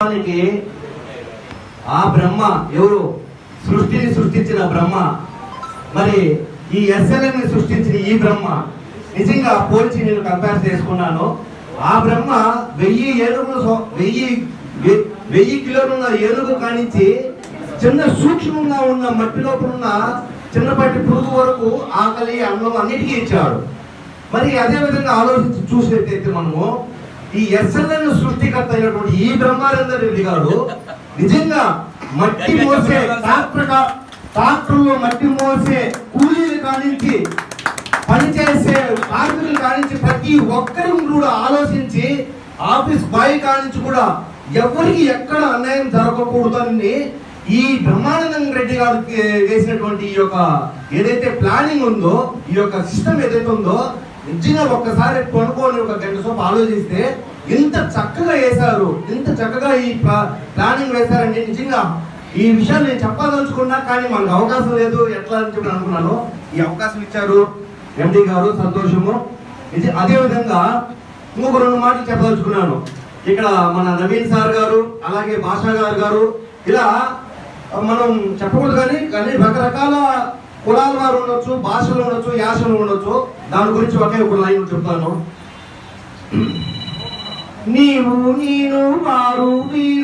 వాస్తవానికి ఆ బ్రహ్మ ఎవరు? సృష్టిని సృష్టించిన బ్రహ్మ. మరి ఈ SLM ని సృష్టించిన ఈ బ్రహ్మ నిజంగా పోల్చి నేను కంపేర్ చేసుకున్నాను. ఆ బ్రహ్మ 1000 కిలోలున్న ఏనుగు కానించి చిన్న సూక్ష్మంగా ఉన్న మట్టి లోపల ఉన్న చిన్నపాటి పురుగు వరకు ఆకలి అన్నం అన్నిటికీ ఇచ్చాడు. మరి అదే విధంగా ఆలోచించి చూసినట్టయితే మనము ఈ SLM సృష్టికర్త అయినటువంటి ఈ బ్రహ్మానంద రెడ్డి గారు నిజంగా మట్టి మోసే ట్రాక్టర్లో మట్టి మోసే కూలీలు కానించి పనిచేసే కార్మికులు కానించి ప్రతి ఒక్కరి కూడా ఆలోచించి ఆఫీస్ బాయ్ కానించి కూడా ఎవరికి ఎక్కడ అన్యాయం జరగకూడదని ఈ బ్రహ్మానందం రెడ్డి గారు వేసినటువంటి ఈ యొక్క ఏదైతే ప్లానింగ్ ఉందో, ఈ యొక్క సిస్టమ్ ఏదైతే ఉందో, నిజంగా ఒక్కసారి కొనుక్కొని ఒక గంట సేపు ఆలోచిస్తే ఇంత చక్కగా వేశారు, ఇంత చక్కగా ఈ ప్లానింగ్ వేశారండి. నిజంగా ఈ విషయాలు నేను చెప్పదలుచుకున్నా కానీ మనకు అవకాశం లేదు, ఎట్లా అని చెప్పి అనుకున్నాను. ఈ అవకాశం ఇచ్చారు MD గారు, సంతోషము. అదే విధంగా ఇంకొక 2 మాటలు చెప్పదలుచుకున్నాను. ఇక్కడ మన నవీన్ సార్ గారు, అలాగే భాషా గారు ఇలా మనం చెప్పకూడదు కానీ రకరకాల కులాల వారు ఉండొచ్చు, భాషలు ఉండొచ్చు, యాసలు ఉండొచ్చు. దాని గురించి ఒకే ఒక లైన్ చెప్తాను. నీవు నేను వారు